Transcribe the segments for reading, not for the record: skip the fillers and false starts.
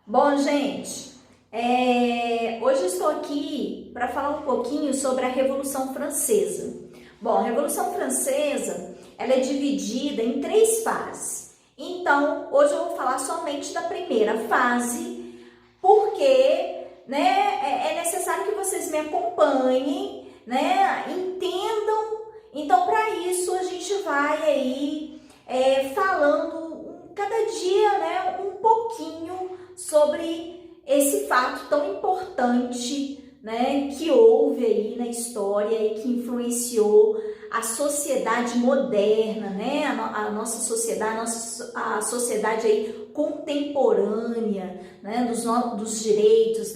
Bom, gente, hoje eu estou aqui para falar um pouquinho sobre a Revolução Francesa. Bom, a Revolução Francesa, ela é dividida em 3 fases. Então, hoje eu vou falar somente da primeira fase, porque, é necessário que vocês me acompanhem, entendam. Então, para isso, a gente vai aí falando cada dia, um pouquinho sobre esse fato tão importante, que houve aí na história e que influenciou a sociedade moderna, a nossa sociedade, a sociedade aí contemporânea, dos direitos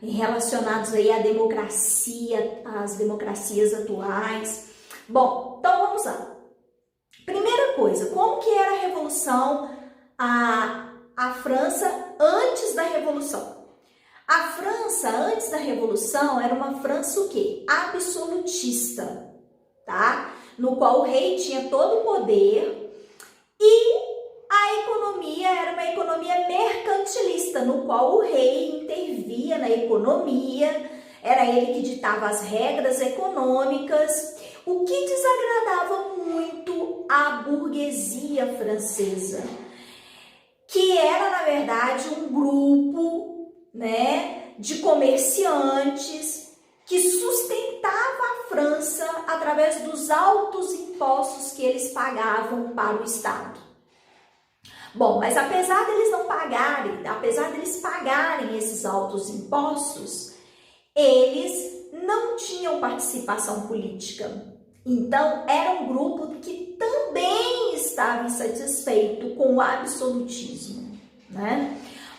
relacionados aí à democracia, às democracias atuais. Bom, então vamos lá. Primeira coisa, como que era a Revolução, a França antes da Revolução? A França antes da Revolução era uma França o quê? Absolutista, tá? No qual o rei tinha todo o poder e a economia era uma economia mercantilista, no qual o rei intervia na economia, era ele que ditava as regras econômicas, o que desagradava muito a burguesia francesa, que era, na verdade, um grupo, de comerciantes que sustentava a França através dos altos impostos que eles pagavam para o Estado. Bom, mas apesar deles pagarem esses altos impostos, eles não tinham participação política. Então, era um grupo que também estava insatisfeito com o absolutismo,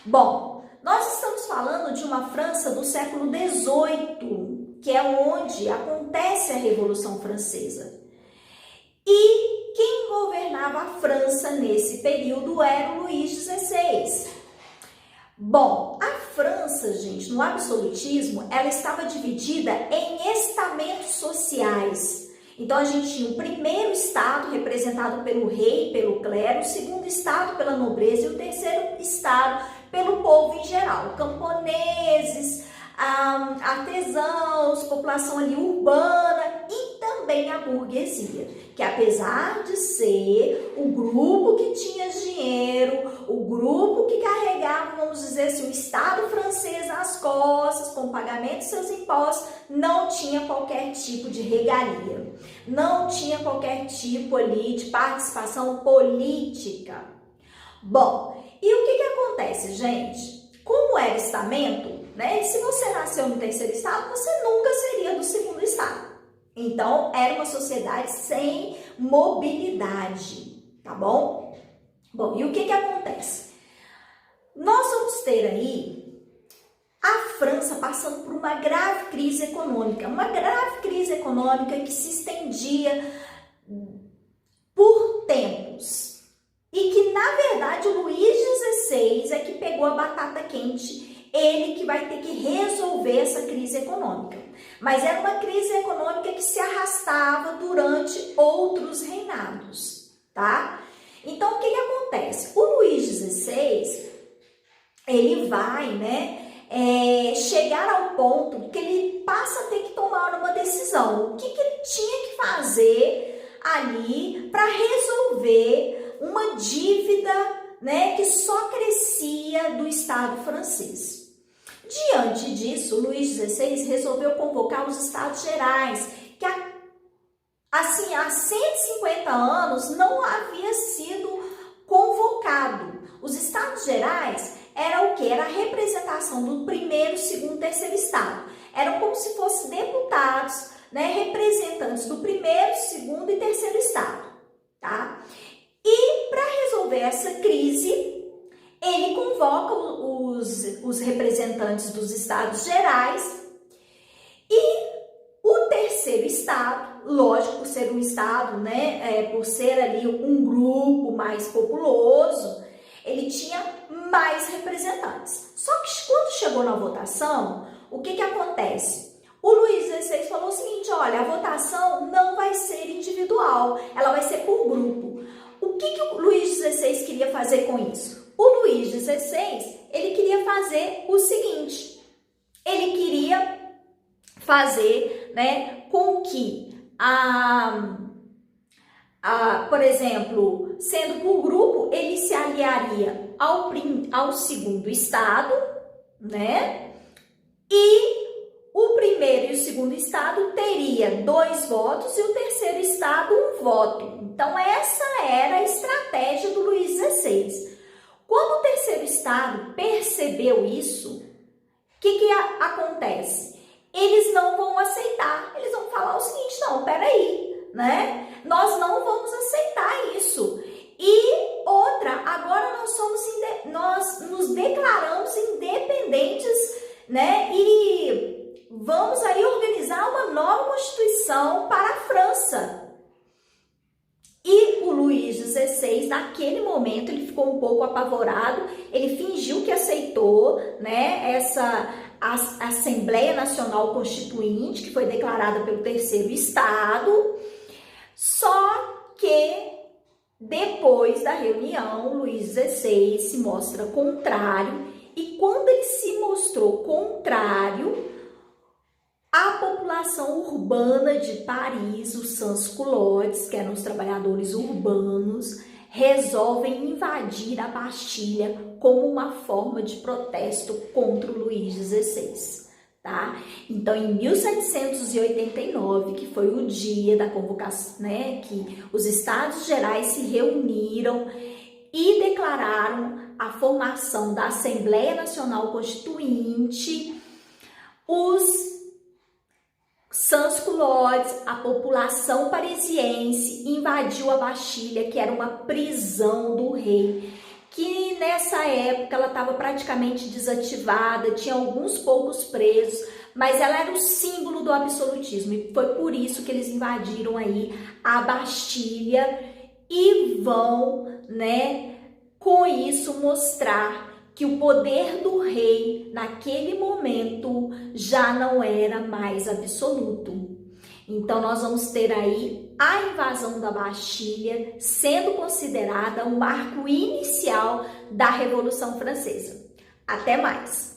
Bom, nós estamos falando de uma França do século XVIII, que é onde acontece a Revolução Francesa. E quem governava a França nesse período era o Luís XVI. Bom, a França, gente, no absolutismo, ela estava dividida em estamentos sociais. Então, a gente tinha o primeiro estado representado pelo rei, pelo clero, o segundo estado pela nobreza e o terceiro estado pelo povo em geral, camponeses, artesãos, população ali urbana e também a burguesia, que apesar de ser o grupo que tinha dinheiro, o grupo que carregava, vamos dizer assim, o Estado francês nas costas, com o pagamento de seus impostos, não tinha qualquer tipo de regalia, não tinha qualquer tipo ali de participação política. Bom, e o que acontece, gente? Como era estamento, se você nasceu no terceiro estado, você nunca seria do segundo estado. Então, era uma sociedade sem mobilidade, tá bom? Bom, e o que acontece? Nós vamos ter aí a França passando por uma grave crise econômica que se estendia por tempos. E que, na verdade, o Luís XVI é que pegou a batata quente, ele que vai ter que resolver essa crise econômica. Mas era uma crise econômica que se arrastava durante outros reinados, tá? Então, o que acontece? O Luís XVI, ele vai, chegar ao ponto que ele passa a ter que tomar uma decisão. O que ele tinha que fazer ali para resolver uma dívida, que só crescia do Estado francês. Diante disso, Luís XVI resolveu convocar os Estados Gerais, que assim, há 150 anos não havia sido convocado. Os Estados Gerais era o quê? Era a representação do primeiro, segundo, terceiro estado. Eram como se fossem deputados, representantes do primeiro, segundo e terceiro estado, tá? E para resolver essa crise, ele convoca os representantes dos Estados Gerais e o terceiro estado, lógico, por ser um estado, por ser ali um grupo mais populoso, ele tinha mais representantes. Só que quando chegou na votação, o que acontece? O Luís XVI falou o seguinte, olha, a votação não vai ser individual, ela vai ser por grupo. O que o Luís XVI queria fazer com isso? O Luís XVI, ele queria fazer o seguinte, ele queria fazer, né, com que por exemplo, sendo por grupo, ele se aliaria ao segundo estado, né? E o primeiro e o segundo estado teria 2 votos e o terceiro estado 1 voto. Então, essa era a estratégia do Luís XVI. Quando o terceiro estado percebeu isso, o que acontece? Eles não vão aceitar, eles vão falar o seguinte, não, peraí, né? Nós não vamos aceitar isso. E outra, agora nós nos declaramos independentes, né? E vamos aí organizar uma nova Constituição para a França. E o Luís XVI, naquele momento, ele ficou um pouco apavorado, ele fingiu que aceitou, né, essa Assembleia Nacional Constituinte, que foi declarada pelo terceiro estado, só que depois da reunião, Luís XVI se mostra contrário, e quando ele se mostrou contrário, a população urbana de Paris, os sans-culottes, que eram os trabalhadores urbanos, resolvem invadir a Bastilha como uma forma de protesto contra o Luís XVI, tá? Então, em 1789, que foi o dia da convocação, né, que os Estados Gerais se reuniram e declararam a formação da Assembleia Nacional Constituinte, os sans-culottes, a população parisiense, invadiu a Bastilha, que era uma prisão do rei, que nessa época ela estava praticamente desativada, tinha alguns poucos presos, mas ela era o símbolo do absolutismo, e foi por isso que eles invadiram aí a Bastilha e vão, né, com isso mostrar que o poder do rei naquele momento já não era mais absoluto. Então nós vamos ter aí a invasão da Bastilha sendo considerada um marco inicial da Revolução Francesa. Até mais!